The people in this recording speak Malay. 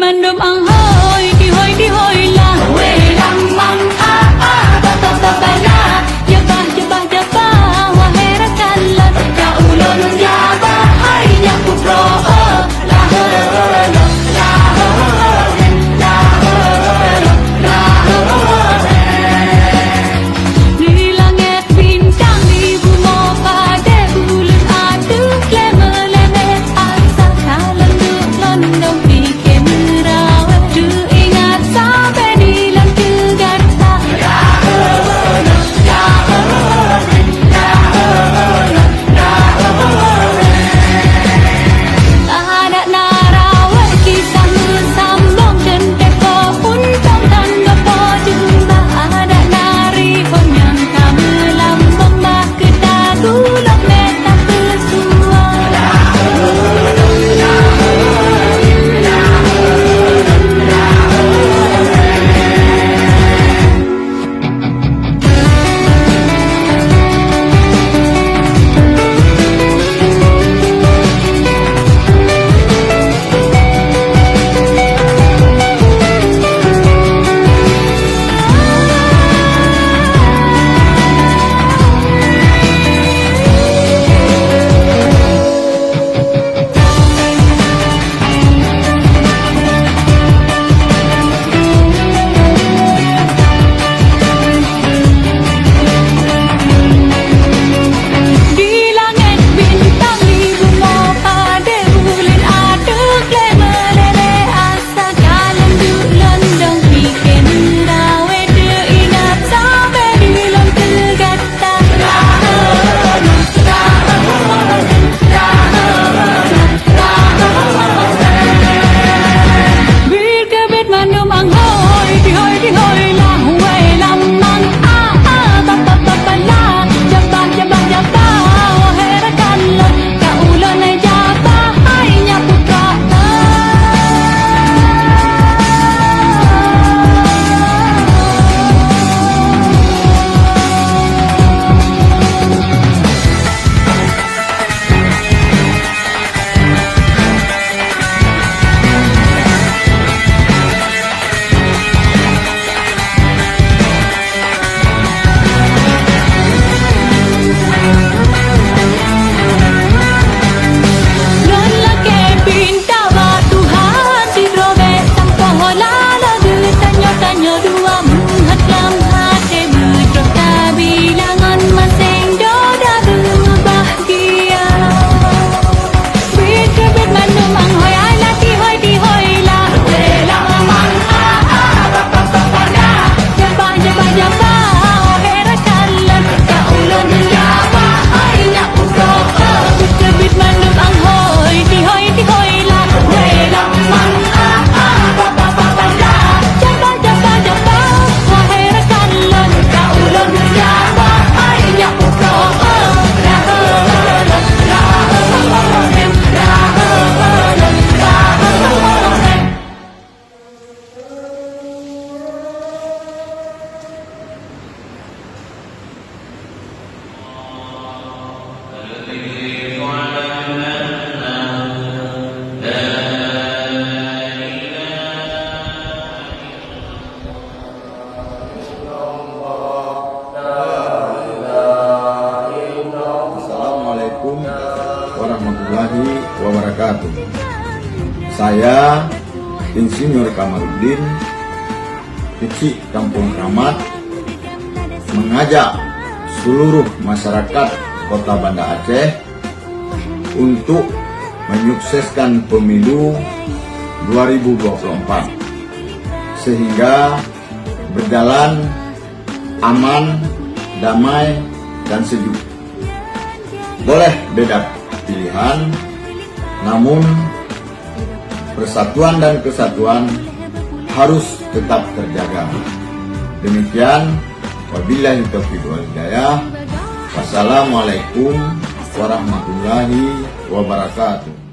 mendum ang hoy di hoy la we lam mang a ba ba la jabah wahai rakalan ya ulun ya bahai ya putro la di langit bintang di bumi pada bulan adu leme asa kalan londong bikin merawat du ingat sampai di lantai Jakarta ada narawat kisah sambung dan teko untung dan gapo jumpa ada nari yang kamu lambung bah kita gulung meta kesua di langit bintang di bumi pada bulan adu leme asa kalan du londong bikin merawat du ingat sampai di lantai Jakarta bir kebet mandum ang hoy di hoy la we lam mang a ba la jabah wahai rakalan ka ulun jabah hai nya putra Don lake pinta ba Tuhan si drobe tanpa holala du tanyo dua muhat lam hati berdoa bilangan masing doda du bahagia bir kebet mandum ang hoy ala di hoy la we lam mang a ba la jabah wahai rakalan ka ulun ya bahai nya putro bir kebet mandum ang hoy di hoy la we lam mang a ba la jabah wahai rakalan ka ulun ya bahai nya putro Assalamualaikum warahmatullahi wabarakatuh. Saya Insinyur Kamarudin, Kecik Kampung Kramat, mengajak seluruh masyarakat Kota Banda Aceh untuk menyukseskan pemilu 2024 sehingga berjalan aman, damai, dan sejuk. Boleh beda pilihan, namun persatuan dan kesatuan harus tetap terjaga. Demikian, wabillahi taufiq wal hidayah. Wassalamualaikum warahmatullahi wabarakatuh.